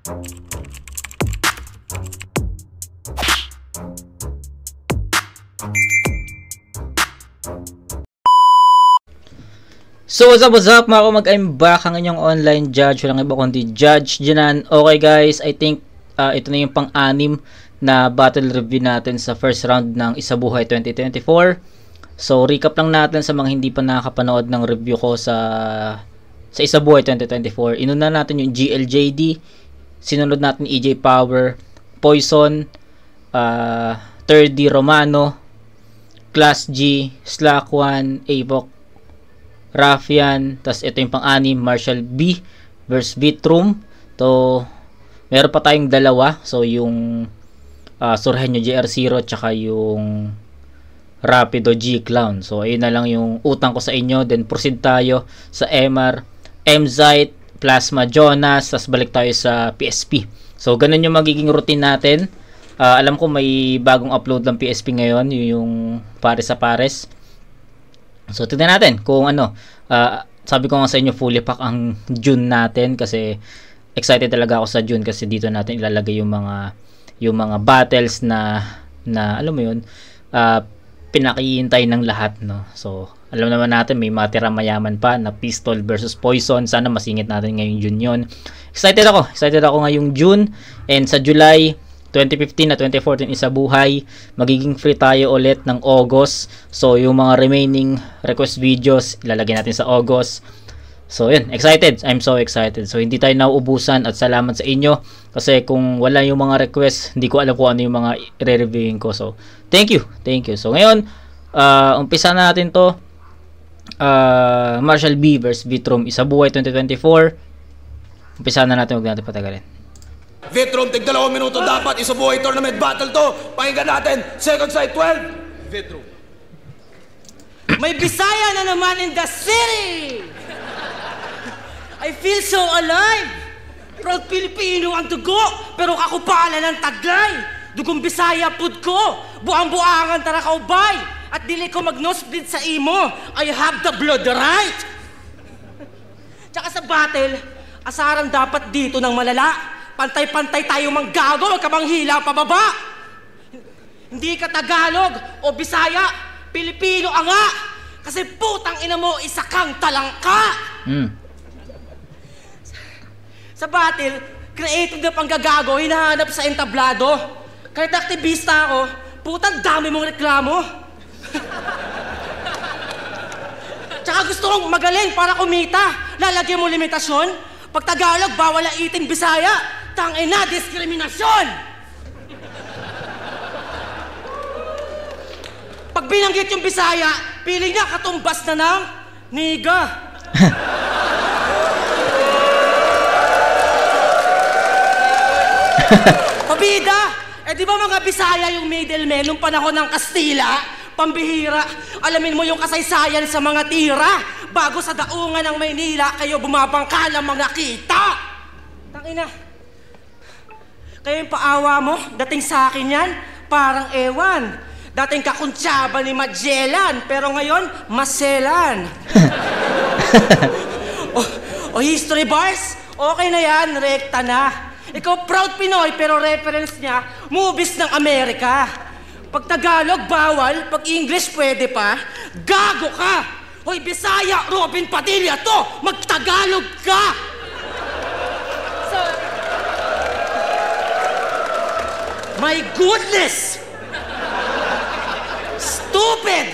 So what's up mga kumag, I'm back ang inyong online judge, walang iba kundi Judge Janan. Okay guys, I think ito na yung pang-anim na battle review natin sa first round ng Isabuhay 2024. So recap lang natin sa mga hindi pa nakakapanood ng review ko sa Isabuhay 2024. Inuna natin yung GLJD, sinunod natin EJ Power, Poison, 3D Romano, Class G, Slack 1, Avoc, Raffian, tas ito yung pang-anim, Marshall B versus Beatroom. To meron pa tayong dalawa. So yung Surhenyo JR0 tsaka yung Rapido G Clown. So ayun na lang yung utang ko sa inyo. Then proceed tayo sa MR, Mzite, Plasma Jonas, tas balik tayo sa PSP. So ganun yung magiging routine natin. Alam ko may bagong upload ng PSP ngayon, yung pares sa pares. So tignan natin kung ano. Sabi ko nga sa inyo, fully pack ang June natin kasi excited talaga ako sa June kasi dito natin ilalagay yung mga battles na alam mo yun, pinakihintay ng lahat, no. So alam naman natin may matira mayaman pa na Pistol versus Poison. Sana masingit natin ngayong June yun. Excited ako ngayong June. And sa July 2015 na 2014 Isabuhay, magiging free tayo ulit ng August. So yung mga remaining request videos ilalagay natin sa August. So yun, excited, I'm so excited. So hindi tayo nauubusan at salamat sa inyo kasi kung wala yung mga request, hindi ko alam kung ano yung mga i-reviewin ko. So thank you. So ngayon, umpisa na natin to. Marshall B versus Beatroom Isabuhay 2024. Umpisa na natin, huwag natin patagalin. Beatroom, tig 2 minuto dapat. Isabuhay tournament battle to. Pakinggan natin. Second side 12. Beatroom. May Bisaya na naman in the city. I feel so alive. Proud Filipino ang dugo, pero kakupalan ng taglay. Dugong Bisaya pud ko. Buang-buangan tara kaubay. At dili ko mag-nosebleed sa imo. I have the blood right. Tsaka sa battle, asaran dapat dito ng malala. Pantay-pantay tayo manggago, magkamanghila pababa. Hindi ka Tagalog o Bisaya, Pilipino nga. Kasi putang ina mo, isa kang talangka. Sa battle, creative na panggagago, hinahanap sa entablado. Kahit aktivista ako, putang dami mong reklamo. Tsaka gusto kong magaling para kumita. Lalagyan mo limitasyon. Pag Tagalog, bawal itin Bisaya. Tangina, diskriminasyon! Pag binanggit yung Bisaya, piling niya katumbas na ng niga. Pabida! Eh di ba mga Bisaya yung middleman nung panahon ng Kastila? Pambihira, alamin mo yung kasaysayan sa mga tira. Bago sa daungan ng Maynila, kayo bumabangka ng mga kita. Tangina. Kaya yung paawa mo, dating sa akin yan, parang ewan. Dating kakuntsaba ni Magellan, pero ngayon, maselan. o history bars, okay na yan, rekta na. Ikaw proud Pinoy, pero reference niya, movies ng Amerika. Pag Tagalog, bawal. Pag English, pwede pa. Gago ka! Hoy, Bisaya, Robin Padilla to! Mag-Tagalog ka! My goodness! Stupid!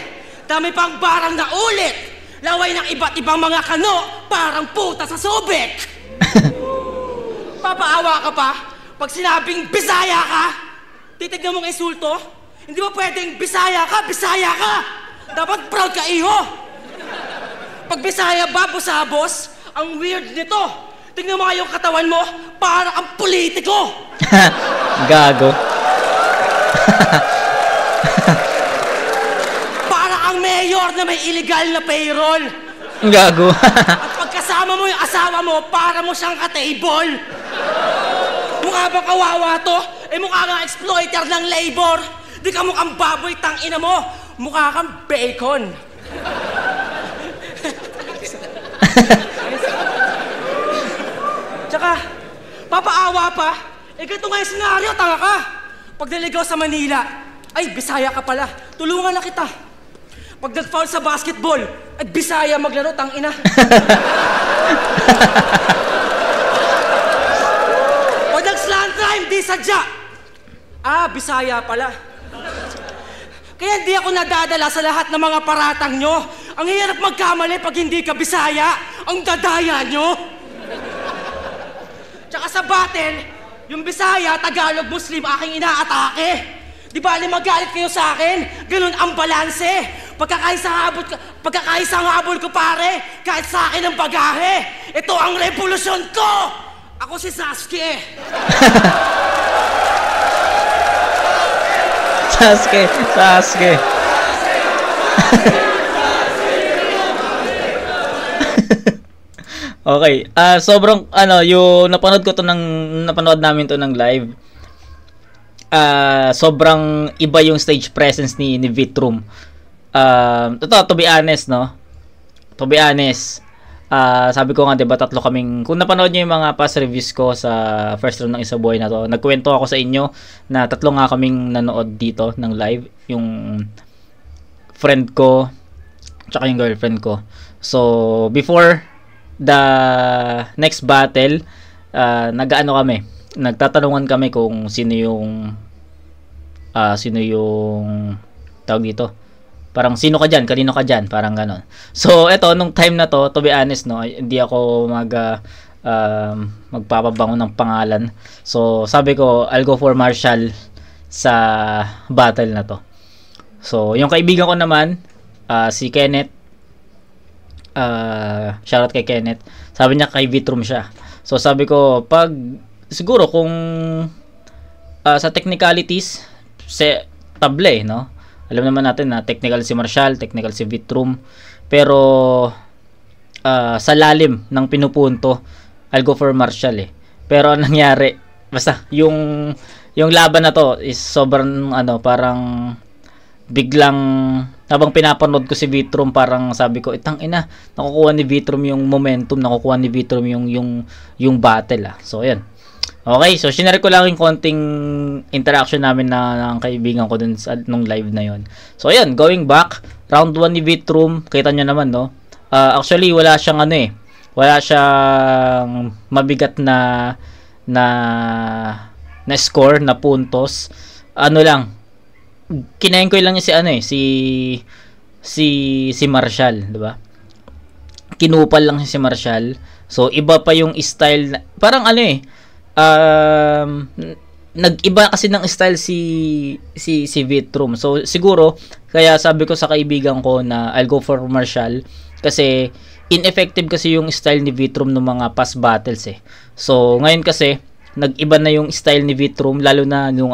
Dami pang barang na ulit! Laway ng iba't ibang mga kano, parang puta sa subik! Papaawa ka pa? Pag sinabing Bisaya ka, titignan mong insulto? Hindi ba pwedeng Bisaya ka? Bisaya ka! Dapat proud ka, iho! Pag Bisaya ba, busabos, ang weird nito. Tingnan mo yung katawan mo, parang ang politiko! Gago. Para ang mayor na may illegal na payroll. Gago. At pagkasama mo yung asawa mo, para mo siyang ka-table. Mukha ba kawawa to? Eh mukha kang exploiter ng labor. Di ka mukhang baboy, tangina mo. Mukha kang bacon. Tsaka, Papaawa pa? Eh, ganito nga yung senaryo, tanga ka. Pag naligaw sa Manila, ay, Bisaya ka pala. Tulungan na kita. Pag nag-foul sa basketball, ay, Bisaya maglaro, tangina. Pag nag-slant rhyme, di sadya. Ah, Bisaya pala. Kaya hindi ako nadadala sa lahat ng mga paratang nyo. Ang hirap magkamali pag hindi ka Bisaya. Ang dadaya nyo. Tsaka sa battle, yung Bisaya, Tagalog, Muslim, aking inaatake. Di ba, magalit kayo sa akin? Ganun ang balanse. Pagkakaisang habol ko, pare, kahit sa akin ang bagahe. Ito ang revolusyon ko! Ako si Sasuke. Sasuke. Okay. Sobrang yung napanood namin to ng live. Sobrang iba yung stage presence ni Vitrum. To be honest, no? To be honest, sabi ko nga, diba, tatlo kaming, kung napanood nyo yung mga past reviews ko sa first round ng Isa Buhay na to, nagkwento ako sa inyo na tatlo nga kaming nanood dito ng live, yung friend ko tsaka yung girlfriend ko. So before the next battle, nagtatanungan kami kung sino yung tawag dito, parang sino ka dyan, kanino ka dyan, parang ganon. So eto, nung time na to be honest, no, hindi ako magpapabango ng pangalan. So sabi ko, I'll go for Marshall sa battle na to. So yung kaibigan ko naman, si Kenneth, shoutout kay Kenneth, sabi niya kay Vitrum siya. So sabi ko, pag siguro kung sa technicalities, table, no? Alam naman natin na technical si Marshall, technical si Vitrum, pero sa lalim ng pinupunto, I'll go for Marshall eh. Pero ang nangyari, basta yung laban na to is sobrang parang biglang, habang pinapanood ko si Vitrum, parang sabi ko, itang ina, nakukuha ni Vitrum yung momentum, nakukuha ni Vitrum yung battle. So ayan. Okay, so shinare ko lang yung konting interaction namin ng kaibigan ko dun nung live na yon. So ayan, going back, round 1 ni Vitrum, kita nyo naman, no? Actually, wala siyang wala siyang mabigat na score, na puntos. Kinain ko lang niya si Marshall, di ba? Kinupal lang si Marshall. So iba pa yung style, parang nag-iba kasi ng style si Vitrum. So siguro kaya sabi ko sa kaibigan ko na I'll go for Marshall kasi ineffective kasi yung style ni Vitrum ng mga past battles eh. So ngayon kasi nag-iba na yung style ni Vitrum, lalo na nung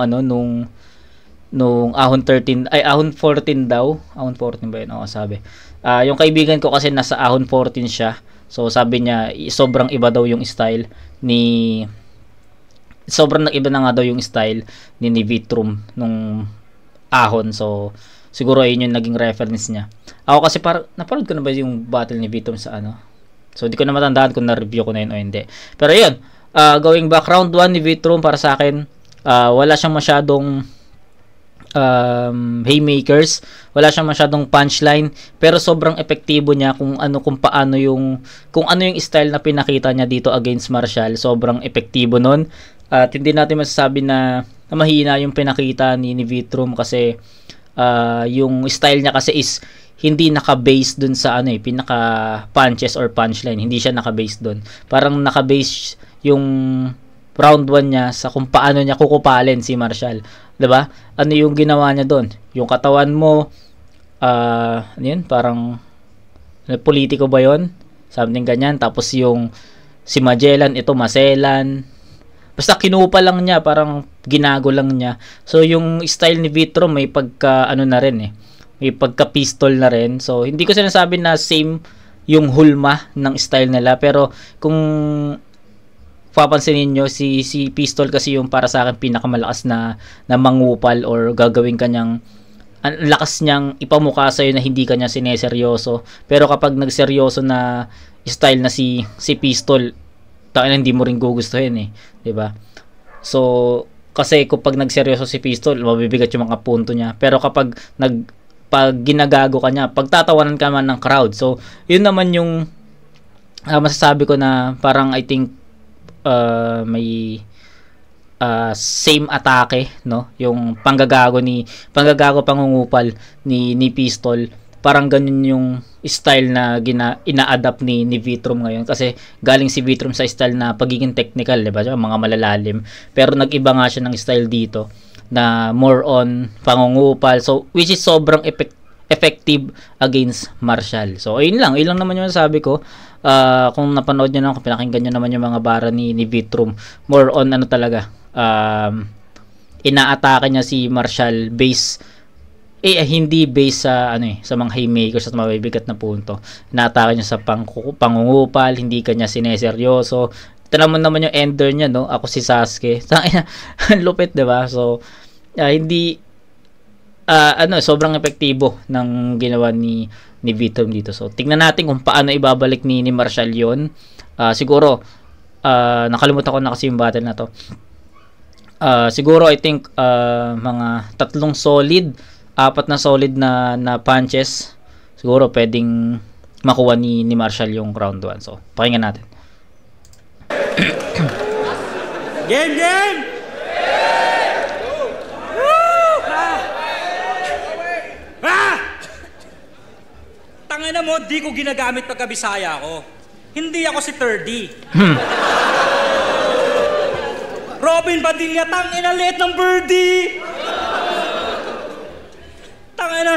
Ahon 13, ay Ahon 14 daw. Ahon 14 ba yun? Oo, sabi. Yung kaibigan ko kasi nasa Ahon 14 siya. So sabi niya sobrang iba daw yung style sobrang nag-iba na nga daw yung style ni Vitrum nung Ahon. So siguro ayun yung naging reference niya. Ako kasi napanood ko na ba yung battle ni Vitrum sa So hindi ko na matandaan kung na-review ko na yun o hindi. Pero yun, going back, round 1 ni Vitrum para sa akin, wala siyang masyadong haymakers, wala siyang masyadong punchline, pero sobrang epektibo niya kung ano yung style na pinakita niya dito against Marshall. Sobrang epektibo nun. At hindi natin masasabi na mahina yung pinakita ni Vitrum kasi yung style niya kasi is hindi naka-base dun sa pinaka punches or punchline. Hindi siya naka-base dun. Parang naka-base yung round 1 niya sa kung paano niya kukupalin si Marshall. 'Di ba? Ano yung ginawa niya doon? Yung katawan mo parang politiko ba 'yon? Something ganyan. Tapos yung si Magellan, ito Maselan. Basta kinupa lang niya, parang ginago lang niya. So yung style ni Vitrum may pagka na rin eh. May pagka pistol na rin. So hindi ko sinasabi na same yung hulma ng style nila, pero kung papansinin nyo, si pistol kasi yung para sa akin pinakamalakas na mangupal or gagawin kanyang lakas niyang ipamukha sa'yo na hindi kanya sineseryoso. Pero kapag nagseryoso na style na si pistol, tangina hindi mo rin gugustuhin eh, 'di ba? So kasi kapag nagseryoso si Pistol, mabibigat yung mga punto niya. Pero kapag pag ginagago ka niya, pagtatawanan ka man ng crowd. So yun naman yung masasabi ko na parang I think may same atake, no, yung panggagago pangungupal ni Pistol, parang ganun yung style na ina-adapt ni Vitrum ngayon, kasi galing si Vitrum sa style na pagiging technical, diba, mga malalalim, pero nag-iba nga siya ng style dito na more on pangungupal, so which is sobrang effective against Marshall. So ayun lang naman yung sabi ko. Kung napanood nyo naman, kung pinakinggan nyo naman yung mga bara ni Vitrum, more on ano talaga, inaatake niya si Marshall hindi base sa sa mga haymakers at mabibigat na punto. Inaatake niya sa pangungupal, hindi kanya sineseryoso. Tignan mo naman yung ender niya, no? Ako si Sasuke. Lupit, 'di ba? So hindi sobrang epektibo ng ginawa ni Vitrum dito. So tingnan natin kung paano ibabalik ni Marshall 'yon. Siguro nakalimutan ko na kasi yung battle na to. Siguro I think mga 3 solid, 4 na solid na punches siguro pwedeng makuha ni Marshall yung round 1. So pakinggan natin. Game! Tangina mo, di ko ginagamit pagka-Bisaya ko. Hindi ako si 3D. Robin Padilla, tangina, liit ng birdie! Tangina.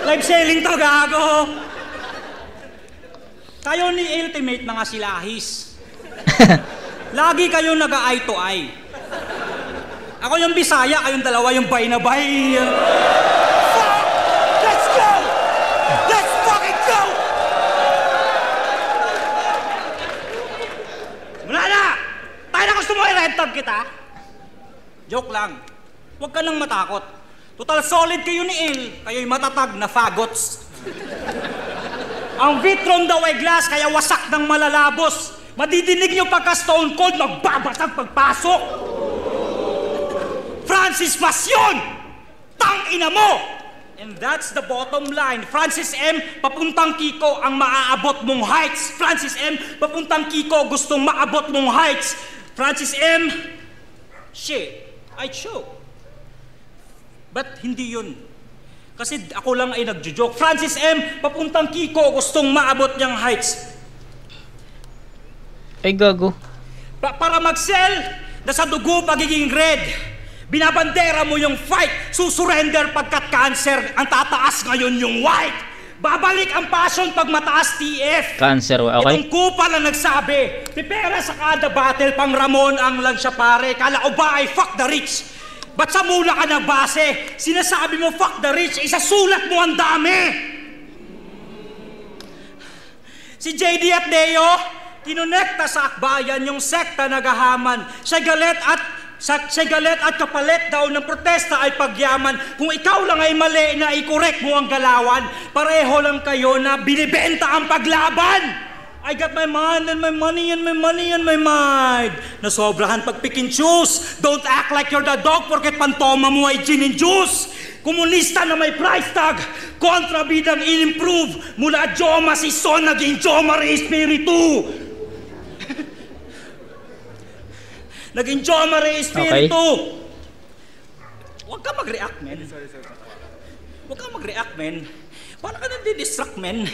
Live selling to, gago. Kayo ni Ultimate, mga silahis. Lagi kayong nag-eye to eye. Ako yung Bisaya, kayong dalawa yung bay na bay. Fuck! Let's go! Let's fucking go! Wala na! Tayo na gusto mo i-red tag kita? Joke lang. Huwag ka nang matakot. Total solid kayo ni Il. Kayo'y matatag na fagots. Ang Vitrum daw ay glass, kaya wasak ng malalabos. Madidinig nyo pagka Stone Cold, magbabasag pagpasok. Francis Passion! Tangina mo! And that's the bottom line. Francis M, papuntang Kiko ang maaabot mong heights. Francis M, papuntang Kiko gustong maabot mong heights. Francis M, shit, I choke. But hindi yun. Kasi ako lang ay nagjo-joke. Francis M, papuntang Kiko gustong maabot niyang heights. Ay gago. Para mag-sell, nasa dugo pagiging red. Binabandera mo yung fight, susurrender pagkat cancer, ang tataas ngayon yung white. Babalik ang passion pag mataas TF. Cancer, okay? Itong kupal ang nagsabi, pipera sa kada battle, pang Ramon ang lang siya pare. Kala ko ba ay fuck the rich? Ba't sa mula ka nagbase? Sinasabi mo fuck the rich, isasulat mo ang dami. Si JD at Deo, kinonekta sa akbayan yung sekta nagahaman. Siya galit at kapalit daw ng protesta ay pagyaman. Kung ikaw lang ay mali na i-correct mo ang galawan, pareho lang kayo na binibenta ang paglaban. I got my mind and my money and my money and my mind. Nasobrahan pag pick and choose. Don't act like you're the dog porket pantoma mo ay gin and juice. Komunista na may price tag, kontrabidang in-improve. Mula Joma si Son, naging Joma Re Espiritu. Naging Joma Re Espiritu. Okay. Huwag ka mag-react, men. Huwag ka mag-react, men. Parang ka nandi-distract, men.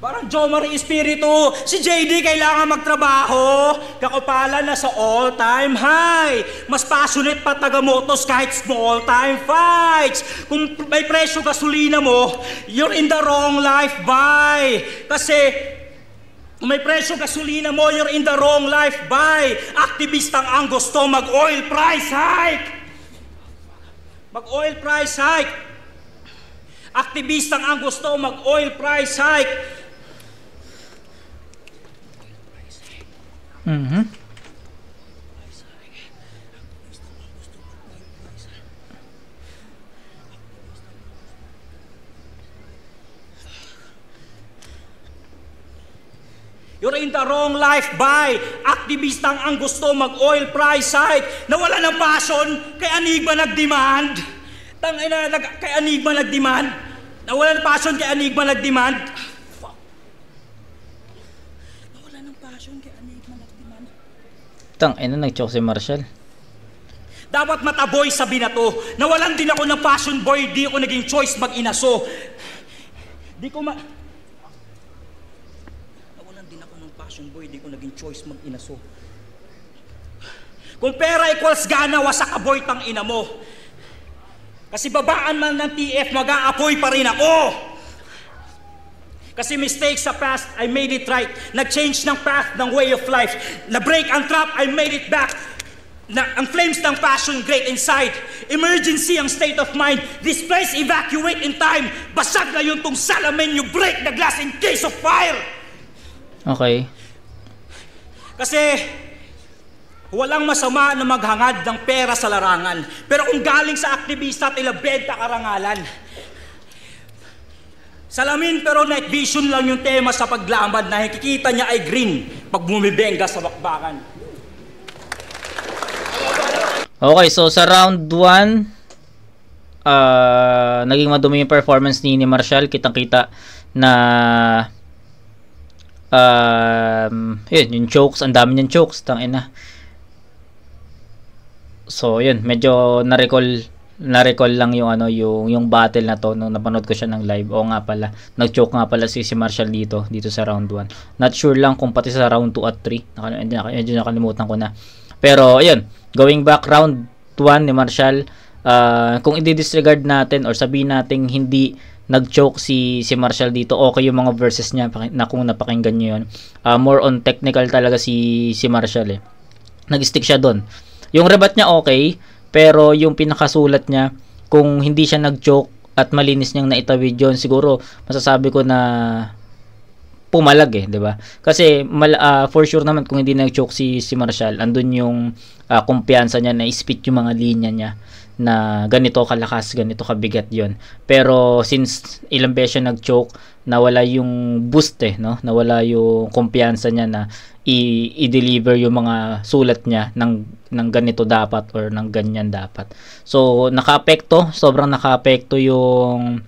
Parang Joma Re Espiritu. Si JD kailangan magtrabaho. Kakupalan na sa all-time high. Mas passionate pa taga-motos kahit small-time fights. Kung may presyo gasolina mo, you're in the wrong life, bye. Kasi kung may presyo gasolina mo, you're in the wrong life, bye. Aktivistang ang gusto mag-oil price hike. Mag-oil price hike. Aktivistang ang gusto mag-oil price hike. Mm-hmm. You're life by aktivistang ang gusto mag-oil price hike. Nawala ng passion, kay Enigma nag-demand. Kay Enigma nag-demand. Nawala ng passion, kay Enigma nag-demand. Nawala ng passion, kay Enigma nag-demand. Nag-choke si Marshall. Dapat mataboy sa binato. Nawalan din ako ng passion boy, di ako naging choice mag-inaso. Nawalan din ako ng passion boy, di ko naging choice mag-inaso. Kung pera equals gana, wasak ka boy, tang ina mo. Kasi babaan man ng TF, mag-aapoy pa rin ako. Kasi mistakes sa past, I made it right. Nag-change ng path, ng way of life. Na-break ang trap, I made it back. Ang flames ng passion great inside. Emergency ang state of mind. This place evacuate in time. Basag na yung tong salamin, you break the glass in case of fire. Okay. Kasi walang masama na maghangad ng pera sa larangan. Pero kung galing sa aktivista at ilabenta karangalan. Salamin pero night vision lang yung tema sa paglamad na nakikita niya ay green pag bumibenga sa bakbakan. Okay, so sa round 1, naging madumi yung performance ni Marshall. Kitang-kita na yun, yung chokes, ang dami niyang chokes, tangina. So, yun, medyo na-recall lang yung yung battle na to nung napanood ko siya ng live. Oo nga pala, nag-choke nga pala si Marshall dito sa round 1. Not sure lang kung pati sa round 2 at 3. Medyo nakalimutan ko na. Pero, ayun, going back round 1 ni Marshall, kung i-disregard natin or sabihin natin hindi nag-choke si Marshall dito, okay yung mga verses niya na kung napakinggan niyo yun. More on technical talaga si Marshall eh. Nag-stick siya doon. Yung rebat niya okay, pero yung pinakasulat niya, kung hindi siya nag-choke at malinis niyang naitawid yun, siguro masasabi ko na pumalag eh, 'di ba? Kasi for sure naman kung hindi nag-choke si Marshall, andun yung kumpiyansa niya na i-spit yung mga linya niya na ganito kalakas, ganito kabigat 'yon. Pero since ilang beses siya nag-choke, nawala yung boost eh, no? Nawala yung kumpiyansa niya na i-deliver yung mga sulat niya ng ganito dapat or ng ganyan dapat. So nakaapekto, sobrang nakaapekto yung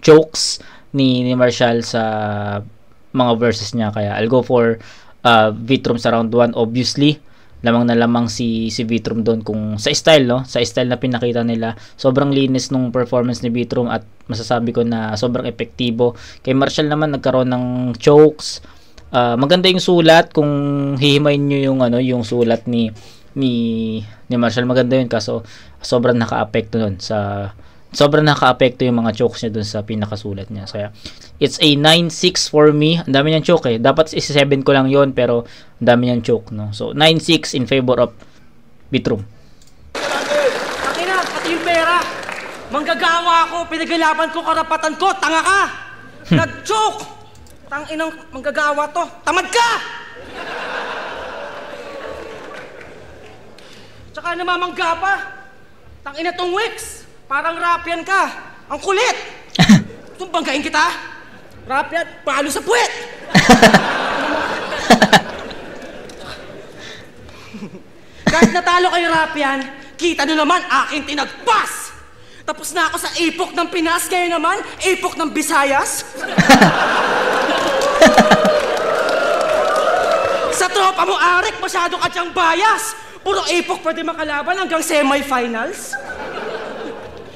chokes ni Marshall sa mga verses niya, kaya I'll go for Vitrum sa round 1. Obviously lamang na lamang si Vitrum doon, kung sa style, no, sa style na pinakita nila, sobrang linis nung performance ni Vitrum at masasabi ko na sobrang epektibo. Kay Marshall naman nagkaroon ng chokes, maganda yung sulat, kung hihimayin niyo yung sulat ni Marshall, maganda yun, kaso sobrang nakaapekto doon sobrang naka-apekto yung mga chokes niya dun sa pinakasulat niya. So, it's a 9-6 for me. Ang dami niyang choke eh. Dapat isa 7 ko lang yon, pero ang dami niyang choke, no? So, 9-6 in favor of Vitrum. Takina, pati yung pera. Manggagawa ako, pinagalaban ko, karapatan ko, tanga ka. Nag-choke. Tanginang manggagawa to. Tamad ka! Tsaka namamangga pa. Tangina tong Wix. Parang Rapian ka. Ang kulit. Tumbanggain kita. Rapian, palo sa puwet. Kahit natalo kayo, Rapian, kita nyo naman, aking tinagpas. Tapos na ako sa ipok ng Pinas, kayo naman, ipok ng Visayas. Sa tropa mo, Arik, masyado ka dyang bias. Puro ipok pwede makalaban hanggang semi-finals.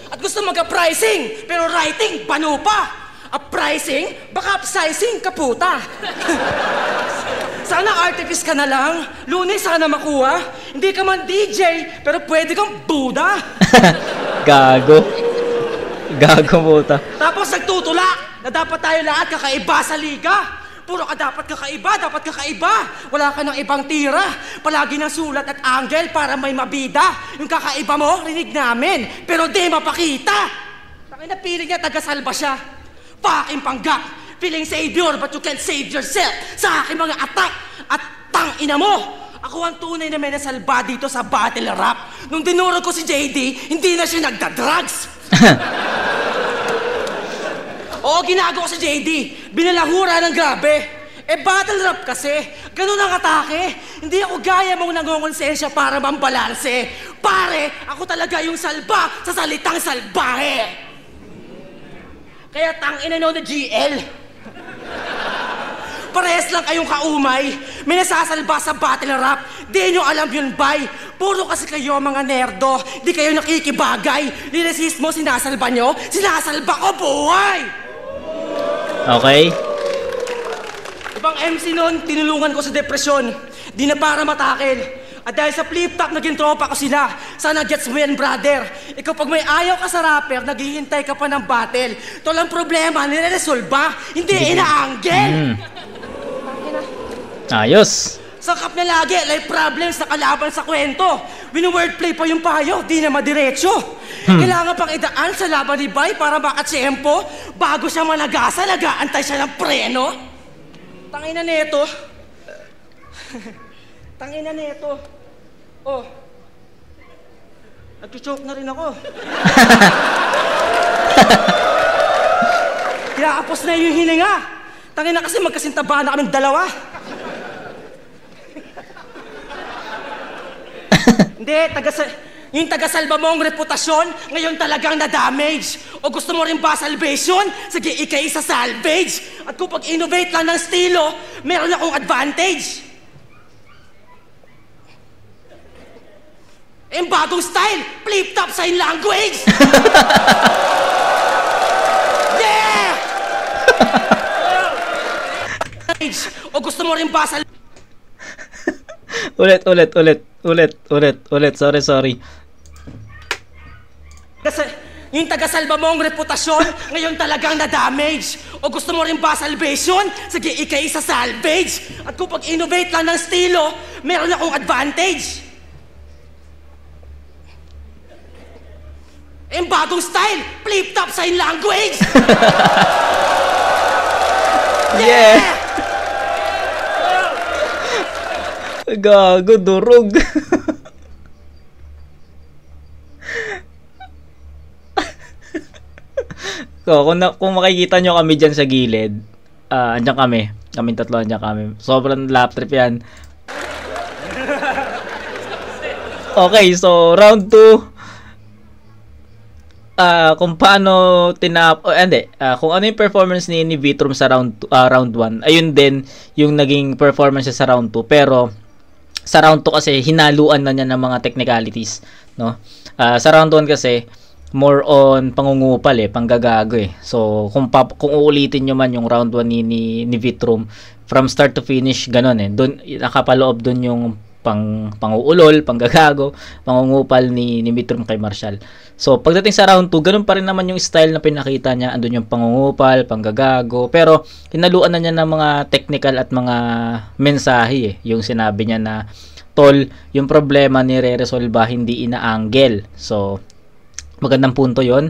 At gusto mag-pricing, pero writing, bano pa. Up-pricing, baka upsizing, kaputa. Sana artist ka na lang. Lunes, sana makuha. Hindi ka man DJ, pero pwede kang Buddha. Gago puta. Tapos nagtutula na dapat tayo lahat kakaiba sa liga. Puro ka dapat kakaiba. Wala ka ng ibang tira. Palagi ng sulat at angle para may mabida. Yung kakaiba mo, rinig namin, pero di mapakita. Takay na piling niya, taga-salba siya. Fucking panggap. Feeling savior, but you can't save yourself. Sa aking mga attack at tangina mo. Ako ang tunay na may nasalba dito sa battle rap. Nung dinurog ko si JD, hindi na siya nagda-drugs. Oo, ginago ko sa JD. Binalahura ng grabe. Battle rap kasi, ganun ang atake. Hindi ako gaya mong nangongonsensya para mambalanse. Pare, ako talaga yung salba sa salitang salbahe. Kaya tangina no na GL. Parehas lang kayong kaumay. May nasasalba sa battle rap. Di nyo alam yun, bay. Puro kasi kayo mga nerdo. Di kayo nakikibagay. Liresist mo, sinasalba nyo. Sinasalba ko, buhay! Okay. Ibang MC noon, tinulungan ko sa depresyon. Di na para matakil. At dahil sa flip-top, naging tropa ko sila. Sana gets mo yan, brother. Ikaw pag may ayaw ka sa rapper, naghihintay ka pa ng battle. Ito lang problema, nire-resolba. Hindi inaanggel. Ayos. Sakap na lagi, life problems na kalaban sa kwento. Wino-wordplay pa yung payo, di na madiretso. Kailangan pang idaan sa laban ni Bay para makatsyempo. Bago siya malagasa, nag-aantay siya ng preno. Tangina neto. Tangina neto. Oh. Nag-choke na rin ako. Kinaapos na yung hininga. Tangina kasi magkasintabahan na kaming dalawa. Hindi, yung taga-salba mong reputasyon, ngayon talagang na-damage. O gusto mo rin ba salvation? Sige, ikay sa salvage. At kung pag-innovate lang ng estilo, meron akong advantage. Yung bagong style, flip-top sign language! Yeah! O gusto mo rin ba salvation? Ulit. Sorry. Kasi yung taga-salba mong reputasyon, ngayon talagang na-damage. O gusto mo rin ba salvation? Sige, ikay sa salvage. At kung pag-innovate lang ng estilo, meron akong advantage. Yung bagong style, flip-top sign language! Yeah! Gago, durog. So, kung makikita nyo kami dyan sa gilid, andyan kami. Kaming tatlo, andyan kami. Sobrang lap trip yan. Okay, so round 2. Kung paano kung ano yung performance ni Vitrum sa round 1, ayun din yung naging performance sa round 2. Pero sa round 2 kasi hinaluan na niya ng mga technicalities, no? Sa round 1 kasi more on pangungupal panggagago So kung uulitin nyo man yung round 1 ni Vitrum from start to finish, ganun doon nakapaloob doon yung panguulol, panggagago, pangungupal ni Vitrum kay Marshall. So pagdating sa round 2, ganun pa rin naman yung style na pinakita niya. Andun yung pangungupal, panggagago, pero hinaluan na niya ng mga technical at mga mensahe yung sinabi niya na tol, yung problema nire-resolba, hindi ina-angle. So magandang punto 'yon.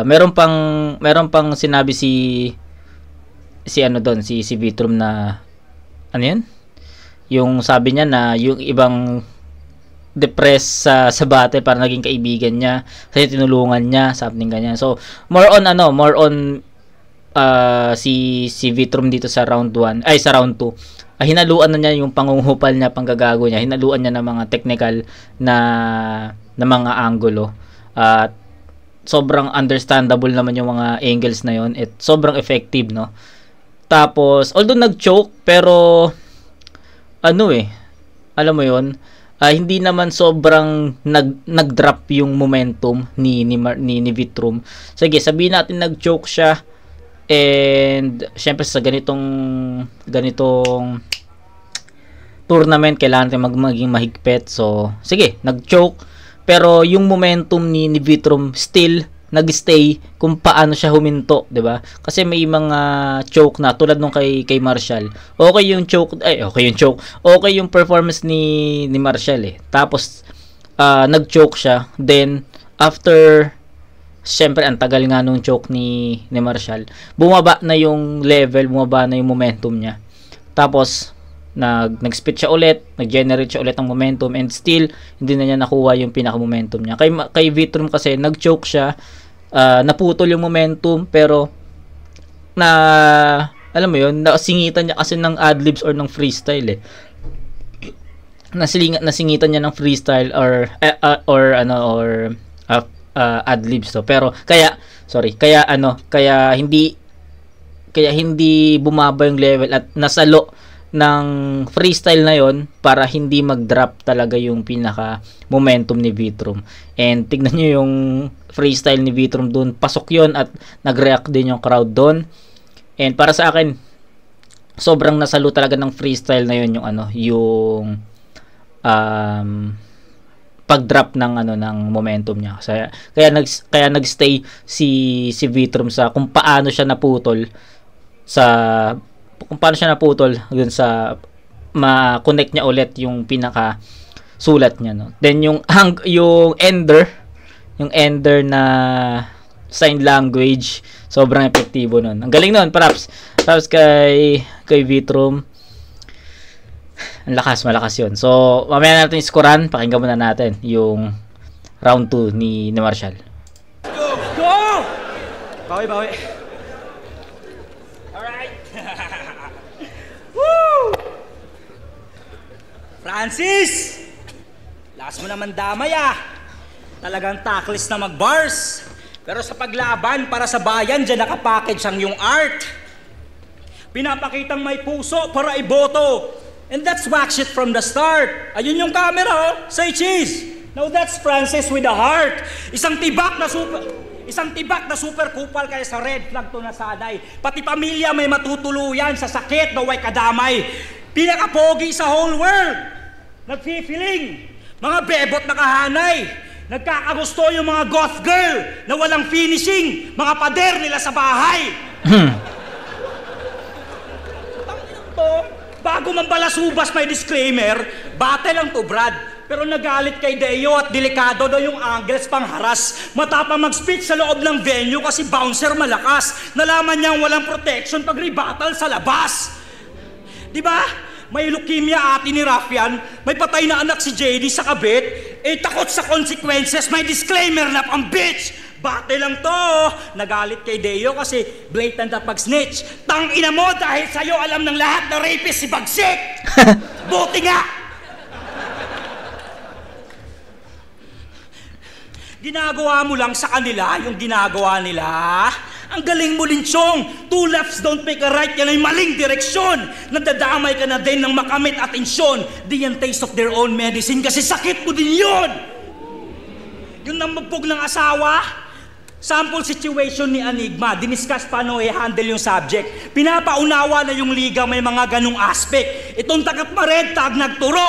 Meron pang sinabi si Vitrum na ano 'yan? Yung sabi niya na yung ibang depressed sa battle para naging kaibigan niya kasi tinulungan niya, something ganyan. So more on si Vitrum dito sa round 1 sa round 2. Hinaluan na niya yung pangungupal niya, panggagago niya. Hinaluan niya ng mga technical na mga angulo. At sobrang understandable naman yung mga angles na yon. Sobrang effective, no? Tapos although nag-choke, pero alam mo yon, hindi naman sobrang nag-drop yung momentum ni Vitrum. Sige, sabihin natin nag-choke siya, and syempre sa ganitong tournament kailangan natin maging mahigpit. So sige, nag-choke, pero yung momentum ni Vitrum still nag-stay kung paano siya huminto, 'di ba? Kasi may mga choke na tulad nung kay Marshall. Okay yung performance ni Marshall Tapos nag-choke siya, then after syempre ang tagal nga nung choke ni Marshall, bumaba na yung level, bumaba na yung momentum niya. Tapos nag-spit siya ulit, nag-generate siya ulit ng momentum, and still hindi na niya nakuha yung pinaka-momentum niya. Kay Vitrum kasi nag-choke siya, naputol yung momentum, pero alam mo yun, nasingitan niya kasi ng adlibs or ng freestyle eh. Nasingitan niya ng freestyle or adlibs to. Pero kaya hindi bumaba yung level at nasalo ng freestyle na yon para hindi mag-drop talaga yung pinaka momentum ni Vitrum. And tignan nyo yung freestyle ni Vitrum doon, pasok yon at nag-react din yung crowd doon. And para sa akin, sobrang nasalo talaga ng freestyle na yon, yung pag-drop ng momentum niya. Kaya nagstay si Vitrum sa kung paano siya naputol dun sa ma-connect niya ulit yung pinaka sulat niya, no. Then yung ender na sign language, sobrang epektibo nun. Ang galing nun, props kay Vitrum. Malakas yun. So, mamaya natin iskoran. Pakinggan muna natin yung round 2 ni Marshall. Go! Bawi. Alright. Woo! Francis! Lakas mo naman damay Talagang tackles na mag-bars. Pero sa paglaban para sa bayan, dyan nakapackage ang yung art. Pinapakitang may puso para iboto. And that's wax it from the start. Ayun yung camera, Say cheese. Now that's Francis with a heart. Isang tibak na super kupal kaya sa red flag to nasaday. Pati pamilya may matutuluyan sa sakit na way kadamay. Pinakapogi sa whole world. Nagfi-feeling. Mga bebot na kahanay. Nagkakagusto yung mga goth girl na walang finishing. Mga pader nila sa bahay. Bago man balasubas may disclaimer, battle lang to Brad. Pero nagalit kay Deo at delikado daw yung angles pang haras. Matapang mag-speech sa loob ng venue kasi bouncer malakas. Nalaman niyang walang protection pag rebuttal sa labas. Diba? May leukemia ati ni Rafian, may patay na anak si JD sa kabit, takot sa consequences, may disclaimer na pang bitch. Bate lang to. Nagalit kay Deo kasi blatant at pag-snitch. Tangina mo dahil sa'yo alam ng lahat na rapist si Bagsik. Buti nga. Ginagawa mo lang sa kanila yung ginagawa nila. Ang galing mo, Linchong. 2 lefts don't make a right. Yan ay maling direksyon. Nadadamay ka na din ng makamit atensyon. Di yan taste of their own medicine kasi sakit mo din yun. Yung namabog ng asawa, sample situation ni Enigma, diniscuss paano i-handle yung subject. Pinapaunawa na yung liga may mga ganung aspect. Itong tagat ma-red tag nagturo,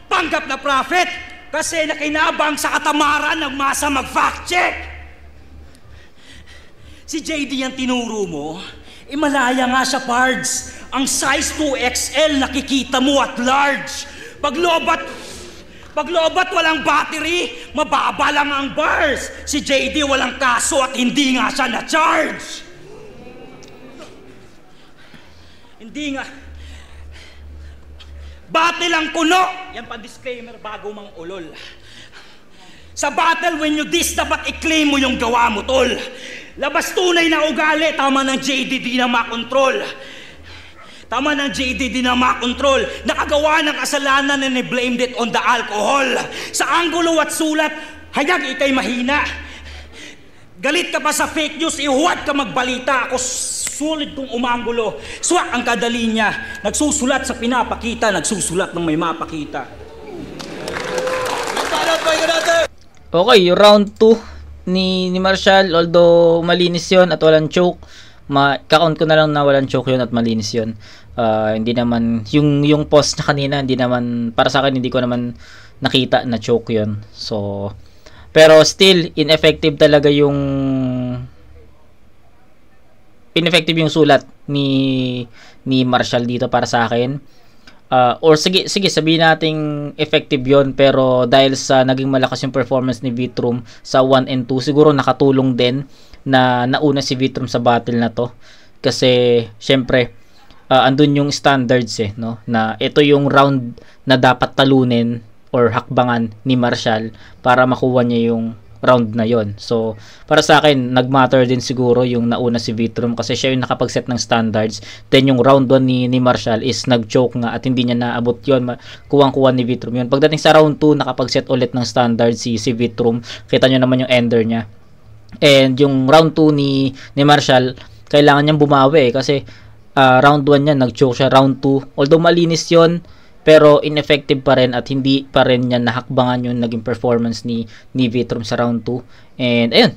panggap na prophet, kasi nakinabang sa katamaran ng masa mag-fact check. Si JD yung tinuro mo, malaya nga siya, pards. Ang size 2XL nakikita mo at large. Paglobat walang battery, mababa lang ang bars. Si JD walang kaso at hindi nga siya na-charge. Hindi nga. Battle lang kuno. Yan pa disclaimer bago mang ulol. Sa battle, when you diss, dapat i-claim mo yung gawa mo, tol. Labas tunay na ugali, tama ng JD di na makontrol. Tama ng JD di na makontrol. Nakagawa ng kasalanan and he blamed it on the alcohol. Sa anggulo at sulat, hayag ikay mahina. Galit ka pa sa fake news, ihuwad ka magbalita. Ako sulit kong umanggulo. Swak ang kadali niya. Nagsusulat sa pinapakita, nagsusulat ng may mapakita. Okay, yung round 2 ni Marshall, although malinis yon at walang choke. Ka-count ko na lang na walang choke yun at malinis yun. Hindi naman yung post na kanina, hindi naman para sa akin, hindi ko naman nakita na choke yun. So pero still ineffective talaga yung sulat ni Marshall dito para sa akin. Or sige sabihin nating effective yon, pero dahil sa naging malakas yung performance ni Vitrum sa 1 and 2, siguro nakatulong din na nauna si Vitrum sa battle na to kasi syempre andun yung standards no, na ito yung round na dapat talunin or hakbangan ni Marshall para makuha niya yung round na yon. So, para sa akin, nagmatter din siguro yung nauna si Vitrum kasi siya yung nakapag-set ng standards. Then, yung round 1 ni Marshall is nag-choke nga at hindi niya naabot yon. Kuwang-kuwan ni Vitrum yun. Pagdating sa round 2, nakapag-set ulit ng standards si Vitrum. Kita nyo naman yung ender niya. And yung round 2 ni Marshall, kailangan niyang bumawi kasi round 1 niya, nag-choke siya. Round 2, although malinis yon, pero ineffective pa rin at hindi pa rin niya nahakbangan yung naging performance ni Vitrum sa round 2. And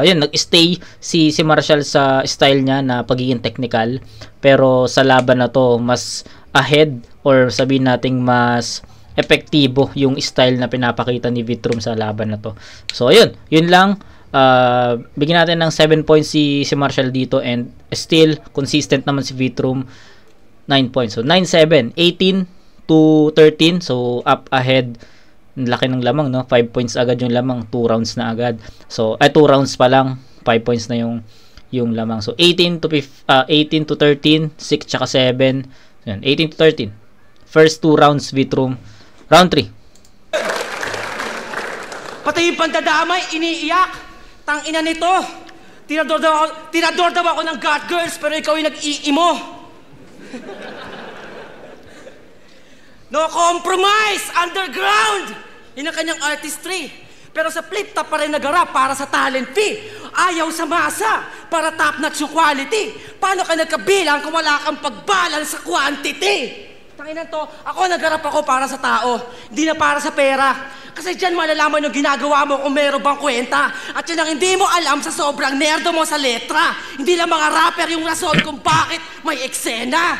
ayun, nag-stay si Marshall sa style niya na pagiging technical, pero sa laban na to mas ahead or sabihin nating mas epektibo yung style na pinapakita ni Vitrum sa laban na to. So ayun, yun lang. Bigyan natin ng 7 points si Marshall dito, and still consistent naman si Vitrum, 9 points. So 9-7, 18 to 13. So up ahead. Laki ng lamang, no? 5 points agad yung lamang, 2 rounds na agad. So 2 rounds pa lang, 5 points na yung lamang. So 18 to 13, 6 tsaka 7. Yan, 18 to 13. First 2 rounds Vitrum. Round 3. Pati yung pandadamay, iniiyak. Tangina nito. Tirador daw ako ng God Girls, pero ikaw yung nag-iimo. No compromise! Underground! Yun ang kanyang artistry. Pero sa flip top pa rin nagarap para sa talent fee. Ayaw sa masa para top-notch yung quality. Paano ka nagkabilang kung wala kang pagbalance sa quantity? Tanginan to, ako nagarap ako para sa tao, hindi na para sa pera. Kasi dyan malalaman yung ginagawa mo kung meron bang kwenta. At yan ang hindi mo alam sa sobrang nerdo mo sa letra. Hindi lang mga rapper yung rason kung bakit may eksena.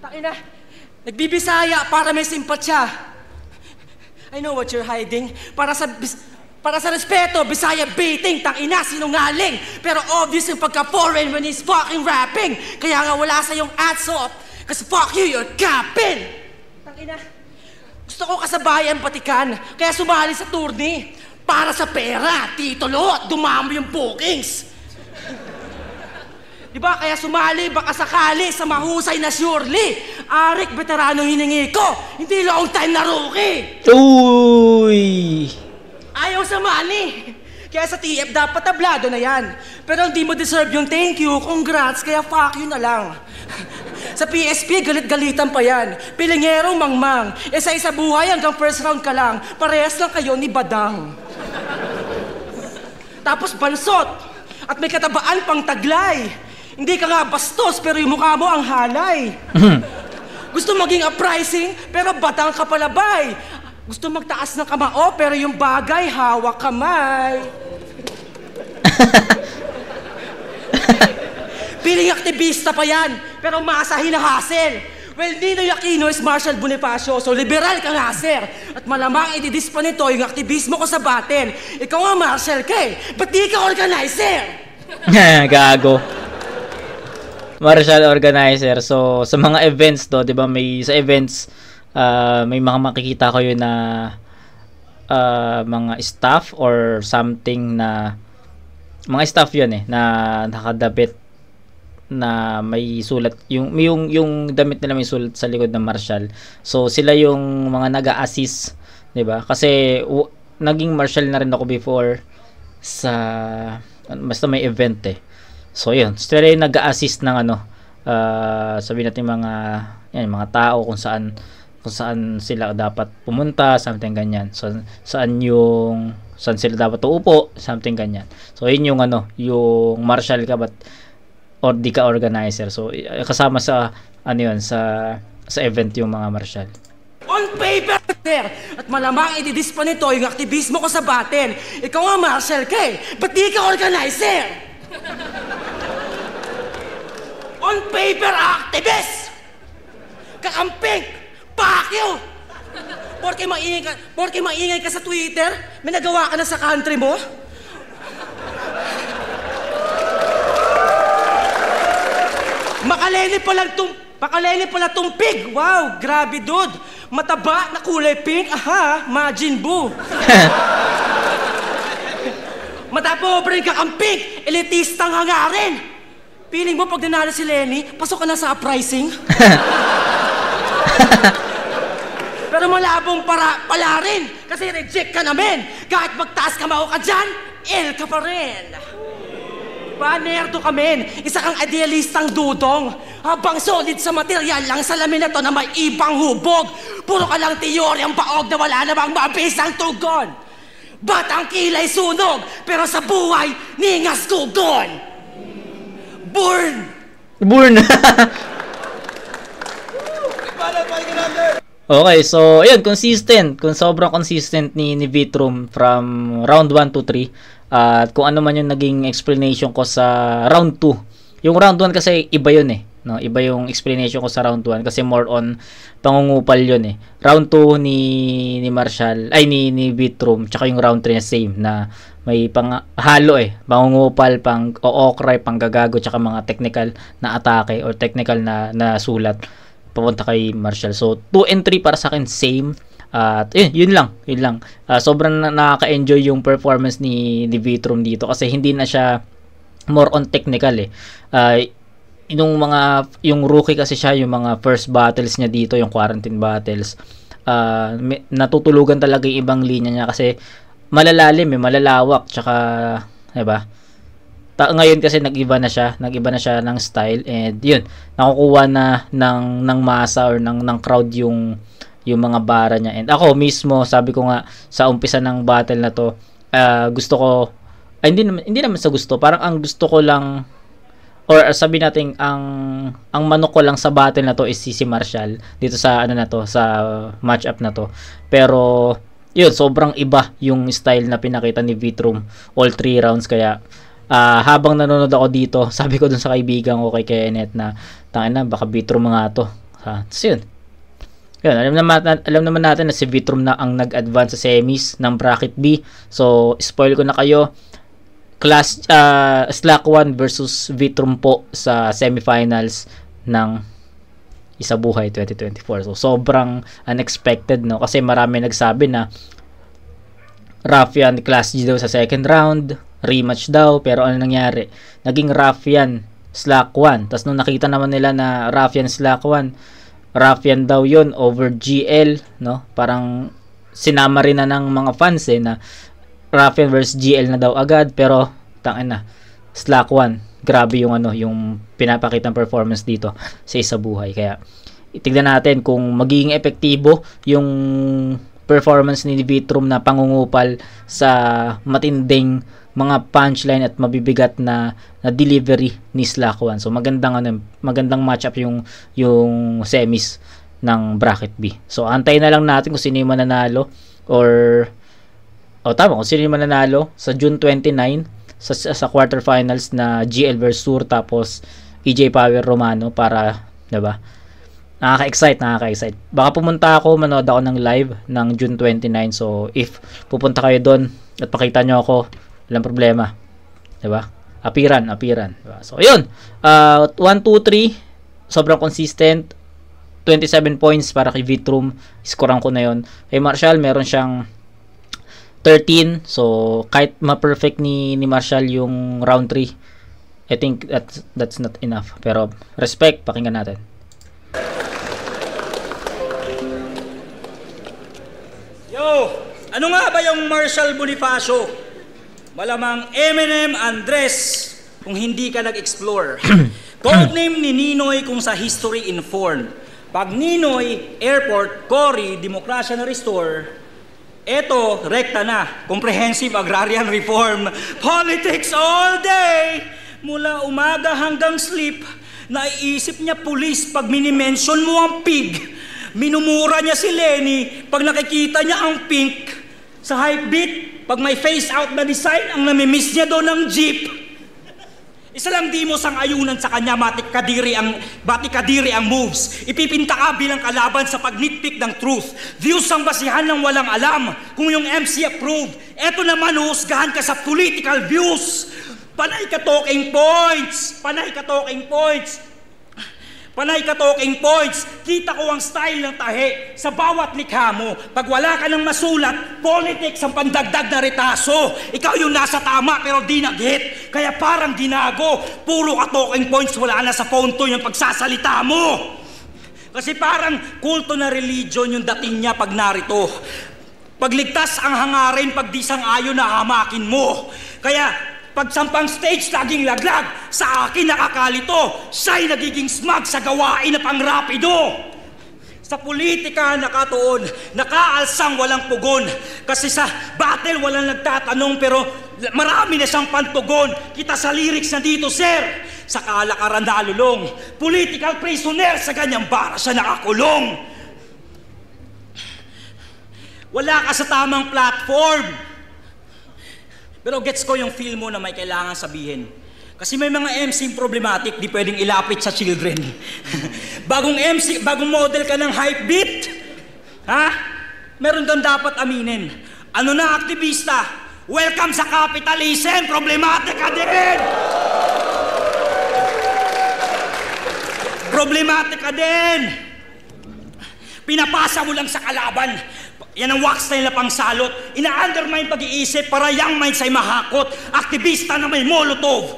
Tangina, nagbibisaya para may simpatsya. I know what you're hiding. Para sa respeto, Bisaya baiting, tangina, sinungaling. Pero obvious yung pagka-foreign when he's fucking rapping. Kaya nga wala sa yung ads off. Kasi fuck you, you're capping. Tangina, gusto ko kasabayan patikan, kaya sumali sa tourney. Para sa pera, titulo, at dumamo yung bookings. Diba, kaya sumali, baka sakali, sa mahusay na surely. Arik, veterano hiningi ko, hindi long time na rookie. Uy! Ayaw sa money. Kaya sa TF, dapat tablado na yan. Pero hindi mo deserve yung thank you, congrats, kaya fuck you na lang. Sa PSP, galit-galitan pa yan. Pilingero, mangmang. Sa isa buhay hanggang first round ka lang. Parehas lang kayo ni Badang. Tapos bansot. At may katabaan pang taglay. Hindi ka nga bastos, pero yung mukha mo ang halay. Gusto maging uprising, pero batang kapalabay. Gusto magtaas ng kamao, pero yung bagay, hawak kamay. Piling aktivista pa yan, pero maasahin na hassle. Well, Ninoy Aquino is Marshall Bonifacio, so liberal ka nga, sir. At malamang ididis pa nito yung aktivismo ko sa battle. Ikaw nga, Marshall, ba't di ka organizer? Gago. Marshall organizer. So, sa mga events to, di ba, sa events, may mga makikita ko yun na mga staff or something na, mga staff yun na nakadabit na may sulat, yung damit nila may sulat sa likod ng Marshall. So sila yung mga nag-a-assist, 'di ba? Kasi naging Marshall na rin ako before sa basta may event So yun, sila yung nag-a-assist ng sabihin natin mga tao kung saan sila dapat pumunta, something ganyan. So saan sila dapat uupo, something ganyan. So yun yung yung Marshall ka or di ka organizer. So kasama sa sa event yung mga Marshall. On paper, sir! At malamang ididis pa nito yung aktivismo ko sa battle. Ikaw nga, Marshall, ba't di ka organizer? On paper, activist! Kakamping! Fuck you! Porke maingay ka sa Twitter, may nagawa ka na sa country mo? Makaleni pala tumpig. Wow, grabe dude. Mataba na kulay pink. Aha, Majin Buu. Matapobre ka ang pink. Elitistang hangarin. Feeling mo pag nanalo si Lenny, pasok ka na sa uprising? Pero Pero malabong pala rin kasi reject ka namin. Kahit magtaas ka mao ka dyan, L ka pa rin. Nerdo ka, men. Isa kang idealistang dudong. Habang solid sa material lang salamin na to na may ibang hubog. Puro ka lang teoryang paog na wala namang mabisang tugon. Batang kilay sunog, pero sa buhay, ningas gugon. Burn! Okay, so ayun, consistent. Kung sobrang consistent ni Vitrum from round 1 to 3. At kung ano man yung naging explanation ko sa round 2. Yung round 1 kasi iba yun eh. No? Iba yung explanation ko sa round 1 kasi more on pangungupal yun eh. Round 2 ni Marshall, ay ni Vitrum, tsaka yung round 3 na same na may halo eh. Pangungupal, pang-ookray, pang-gagago, tsaka mga technical na atake or technical na sulat papunta kay Marshall. So 2 and 3 para sa akin same. At yun lang. Sobrang nakaka-enjoy yung performance ni Vitrum dito kasi hindi na siya more on technical eh. Yung rookie kasi siya, yung mga first battles niya dito, yung quarantine battles, natutulugan talaga yung ibang linya niya kasi malalalim eh, malalawak, tsaka diba? Ngayon kasi nag-iba na siya ng style, and yun, nakukuha na ng masa or ng crowd yung mga bara niya. And ako mismo, sabi ko nga sa umpisa ng battle na to, gusto ko, hindi naman sa gusto, parang ang gusto ko lang, or sabi natin ang manok ko lang sa battle na to is si Marshall dito sa sa matchup na to. Pero yun, sobrang iba yung style na pinakita ni Vitrum all 3 rounds. Kaya habang nanonood ako dito, sabi ko dun sa kaibigan ko kay Kenneth na tangina, baka Vitrum nga to. So yun, alam naman natin na si Vitrum na ang nag-advance sa semis ng bracket B. So spoil ko na kayo, class Slack 1 versus Vitrum po sa semifinals ng Isabuhay 2024. So sobrang unexpected, no, kasi marami nagsabi na Ruffian Class G daw sa second round, rematch daw, pero ano nangyari? Naging Ruffian Slack 1. Tapos nung nakita naman nila na Ruffian Slack 1, Ruffian daw yon over GL, no? Parang sinama rin na ng mga fans na Ruffian versus GL na daw agad, pero tangin na, Slack 1, grabe yung yung pinapakitang performance dito sa Isabuhay. Kaya tignan natin kung magiging epektibo yung performance ni Vitrum na pangungupal sa matinding mga punchline at mabibigat na delivery ni Slack 1. So magandang matchup yung semis ng bracket B. So antayin na lang natin kung sino yung mananalo kung sino yung mananalo sa June 29 sa quarterfinals na GL versus Sur, tapos EJ Power Romano, para, diba? Nakaka-excite. Baka pumunta ako, manood ako ng live ng June 29. So if pupunta kayo doon at pakita nyo ako, walang problema, diba? Apiran, diba? So ayun, 1, 2, 3, sobrang consistent. 27 points para kay Vitrum, scorean ko na yon. Kay Marshall meron siyang 13. So kahit ma-perfect ni Marshall yung round 3, I think that's not enough. Pero respect, pakinggan natin. Yo, ano nga ba yung Marshall Bonifacio? Malamang Eminem Andres kung hindi ka nag-explore. Codename ni Ninoy kung sa history informed. Pag Ninoy, airport, Cory, demokrasya na restore, eto, rekta na, comprehensive agrarian reform. Politics all day! Mula umaga hanggang sleep, naiisip niya pulis pag minimension mo ang pig. Minumura niya si Lenny pag nakikita niya ang pink. Sa hype beat, pag may face out na design, ang namimiss niya doon ng jeep. Isa lang di mo sang ayunan sa kanya, batik kadiri ang moves. Ipipinta ka bilang kalaban sa pag-nitpick ng truth. Views ang basihan ng walang alam kung yung MC approve. Eto naman, husgahan ka sa political views. Panay ka talking points. Kita ko ang style ng tahe sa bawat likha mo. Pag wala ka ng masulat, politics ang pandagdag na retaso. Ikaw yung nasa tama pero di nag-hit. Kaya parang ginago. Puro ka talking points, wala na sa phone to yung pagsasalita mo. Kasi parang kulto na religion yung dating niya pag narito. Pagligtas ang hangarin, pag di sang-ayon na hamakin mo. Kaya pag sampang stage, laging laglag. Sa akin nakakalito, siya'y nagiging smug sa gawain na pang-rapido. Sa politika nakatuon, nakaalsang walang pugon. Kasi sa battle walang nagtatanong pero marami na siyang pantugon. Kita sa lyrics na dito, sir. Sa kalakaran nalulong, political prisoner sa ganyang bara siya nakakulong. Wala ka sa tamang platform. Pero gets ko yung feel mo na may kailangan sabihin. Kasi may mga MC problematic, di pwedeng ilapit sa children. Bagong model ka ng hype beat. Ha? Meron doon dapat aminin. Ano na aktivista? Welcome sa capitalism, problematic ka din! Problematic ka din! Pinapasa mo lang sa kalaban. Yan ang wax style na pangsalot. Ina-undermine pag-iisip para young minds ay mahakot. Aktivista na may molotov.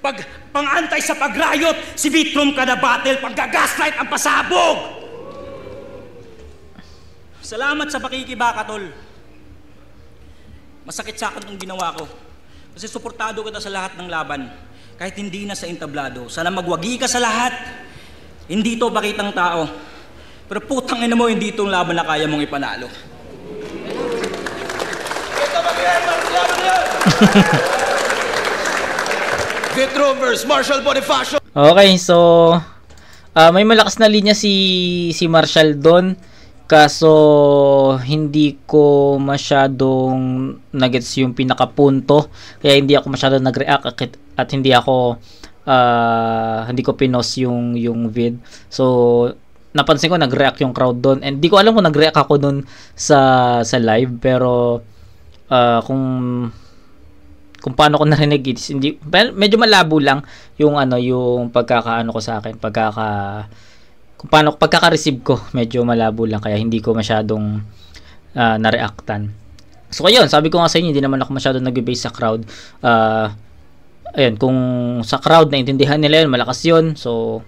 Pag pang-antay sa pag-riot, si Vitrum ka na battle, pag-gaslight ang pasabog. Salamat sa pakikibaka, tol. Masakit sa akin itong ginawa ko. Kasi suportado kita sa lahat ng laban. Kahit hindi na sa entablado. Sana magwagi ka sa lahat. Hindi to bakitang tao. Pero putang ina mo, hindi itong laban na kaya mong ipanalo. Ito Vitrum versus Marshall Bonifacio. Okay, so may malakas na linya si Marshall doon. Kaso hindi ko masyadong nagets yung pinakapunto. Kaya hindi ako masyadong nag-react at hindi ko pinost yung vid. So napansin ko nag-react yung crowd doon. And di ko alam kung nag-react ako doon sa live, pero kung paano ko narinig, hindi, medyo malabo lang yung yung pagkakaano ko sa akin, pagkaka-receive ko, medyo malabo lang, kaya hindi ko masyadong na-reactan. So ayun, sabi ko nga sa inyo, hindi naman ako masyadong nag-base sa crowd. Ayun, kung sa crowd naintindihan nila yun, malakas yun, so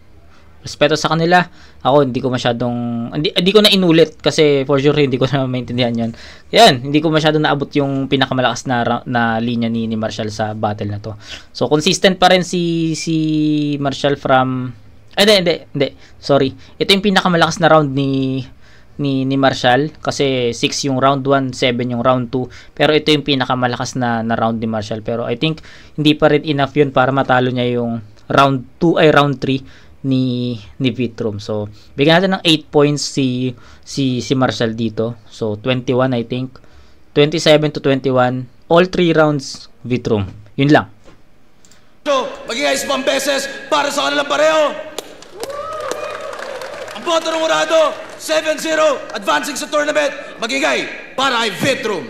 respeto sa kanila. Ako hindi ko masyadong hindi ko na inulit kasi for sure hindi ko na maintindihan 'yan. Yan, hindi ko masyadong naabot yung pinakamalakas na linya ni Marshall sa battle na to. So consistent pa rin si Marshall from hindi. Sorry. Ito yung pinakamalakas na round ni Marshall kasi 6 yung round 1, 7 yung round 2. Pero ito yung pinakamalakas na round ni Marshall. Pero I think hindi pa rin enough yun para matalo niya yung round 2 ay round 3 ni Vitrum. So, bigyan natin ng 8 points si Marshall dito. So, 21 I think. 27-21. All 3 rounds Vitrum. Yun lang. So, mag-ingay isang beses para sa kanilang pareho. Ang boto ng urado, 7-0, advancing sa tournament. Mag-ingay para kay Vitrum.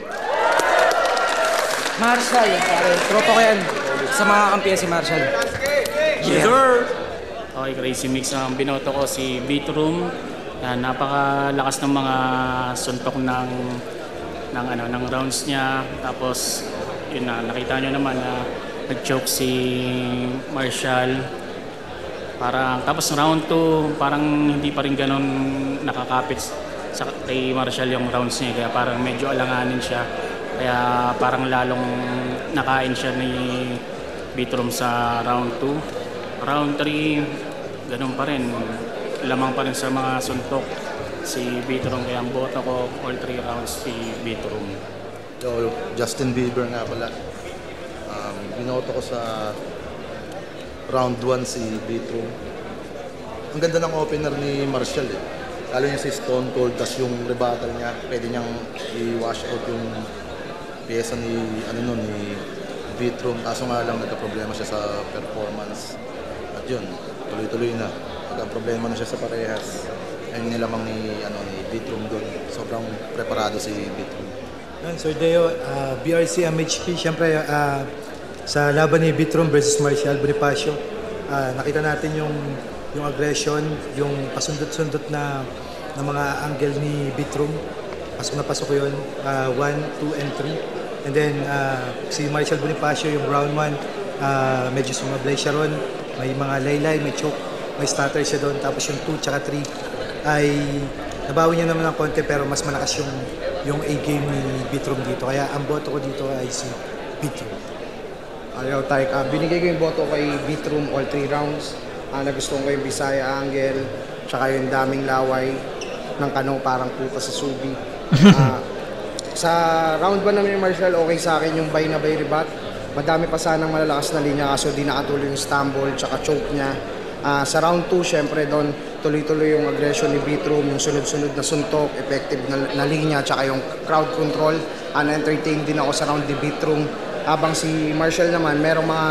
Marshall, pare. Tropa ko yan. Sa mga kampiyan si Marshall. Yes, sir. Okay, Crazy Mix. Binoto ko si Vitrum. Napakalakas ng mga suntok ng rounds niya. Tapos yun na, nakita nyo naman na nag-choke si Marshall. Tapos round 2, parang hindi pa rin ganun nakakapit kay Marshall yung rounds niya. Kaya parang medyo alanganin siya. Kaya parang lalong nakain siya ni Vitrum sa round 2. Round 3, ganun pa rin. Lamang pa rin sa mga suntok si Vitrum. Kaya ang boto ko, all 3 rounds si Vitrum. So, Justin Bieber nga pala. Binoto ko sa round 1 si Vitrum. Ang ganda ng opener ni Marshall eh. Lalo niya si Stone Cold, tas yung rebuttal niya, pwede niyang i-wash out yung pyesa ni Vitrum. Kaso nga lang nagka-problema siya sa performance. At yun, tuloy-tuloy na. Nagka-problema na siya sa parehas. Ayun nilamang ni Vitrum doon. Sobrang preparado si Vitrum. Sir Deo, BRC MHP, siyempre sa laban ni Vitrum versus Marshall Bonifacio, nakita natin yung aggression, yung pasundot-sundot na mga angle ni Vitrum. Pasok na pasok yun, 1, 2, and 3. And then si Marshall Bonifacio, yung round 1, medyo sumablay siya ron. May mga laylay, may choke, may stutter siya doon. Tapos yung 2 tsaka 3, ay nabawi niya naman ng konti pero mas malakas yung A-game ni Bitrum dito. Kaya ang boto ko dito ay si Bitrum. Ayaw, Tyke. Binigay ko yung boto kay Bitrum all 3 rounds. Nagustuhan ko yung Bisaya Angle, tsaka yung daming laway ng kano parang puta sa subi. Sa round 1 namin ni Marshall, okay sa akin yung bay na bay rebat. Madami pa sanang malalakas na linya kaso di nakatuloy yung stumble tsaka choke niya. Sa round 2, syempre doon tuloy-tuloy yung aggression ni Bitrum, yung sunod-sunod na suntok, effective na linya tsaka yung crowd control. Na-entertain din ako sa round ni Bitrum. Habang si Marshall naman, merong mga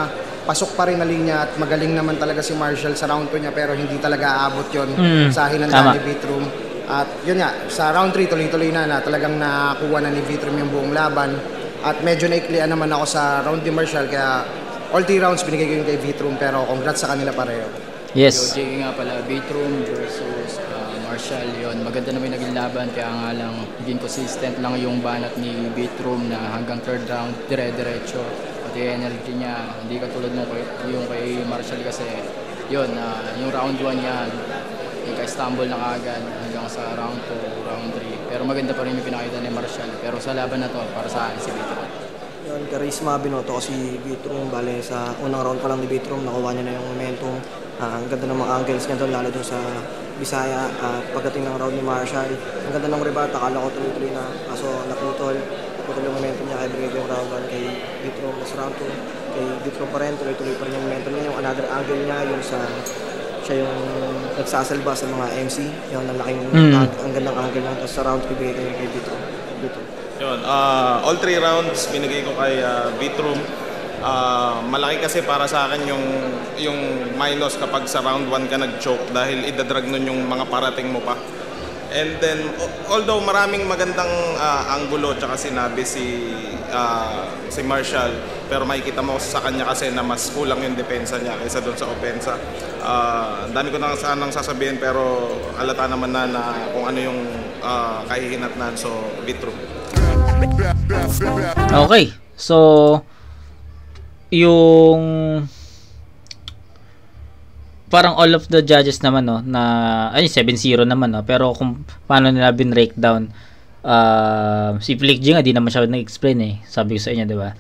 pasok pa rin na linya at magaling naman talaga si Marshall sa round 2 niya pero hindi talaga aabot yon sa hinanda ni Bitrum. At yun nga, sa round 3 tuloy-tuloy na talagang nakakuha na ni Bitrum yung buong laban. At medyo naiklian naman ako sa round ni Marshall kaya all 3 rounds binigay ko yung kay Bitrum pero congrats sa kanila pareho. Yes. OJ nga pala, Bitrum versus Marshall, yun. Maganda naman yung naging laban kaya nga lang naging consistent lang yung banat ni Bitrum na hanggang 3rd round dire-diretso. Pati energy niya, hindi katulad nung yung kay Marshall kasi yun, yung round 1 niya nagka-stumble na kagad hanggang sa round 2, round 3. Pero maganda pa rin yung pinakita ni Marshall. Pero sa laban na to, para sa akin si Bitrum. Yun, charisma, binoto ko si Bitrum. Bale, sa unang round pa lang ni Bitrum, nakuha niya na yung momentum. Ang ganda ng mga angles niya doon, lalo doon sa Bisaya. Pagdating ng round ni Marshall, ang ganda ng rebat, akala ko tuloy-tuloy na. Kaso naputol yung momentum niya, kaya binigay yung round 1 kay Bitrum. Sa round 2, kay Bitrum pa rin, tuloy-tuloy pa rin yung momentum niya. Yung another angle niya, yung siya yung nagsasalba sa mga MC, yung nalaking ang gandang angle niya. Tapos sa round 2, binigay ko kay Bitrum. Yun, all 3 rounds binigay ko kay Bitrum. Malaki kasi para sa akin yung minus kapag sa round 1 ka nag-choke dahil idadrag nun yung mga parating mo pa. And then, although maraming magandang anggulo tsaka sinabi si Marshall, pero makikita mo sa kanya kasi na mas kulang yung depensa niya kaysa doon sa opensa. Dami ko na sanang sasabihin pero halata naman na kung ano yung kahihinatnan. So, Bitrum. Okay, so yung parang all of the judges naman na 7-0 naman pero kung paano nila breakdown si Flick G nga di naman siya nag-explain sabi ko sa inyo, di ba?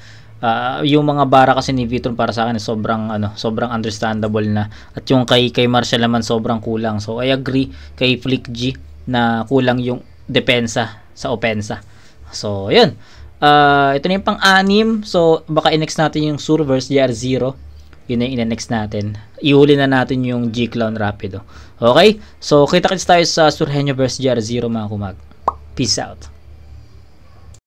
Yung mga bara kasi ni Bitrum para sa akin sobrang understandable na, at yung kay Marshall naman sobrang kulang. So I agree kay Flick G na kulang yung depensa sa opensa. So yun, ito na yung pang-anim. So baka i-next natin yung Sur vs JR0. Yun na yung i-next natin. Ihuli na natin yung G-Clown Rapido. Okay? So kita-kits tayo sa Surhenyo vs JR0 mga kumag. Peace out.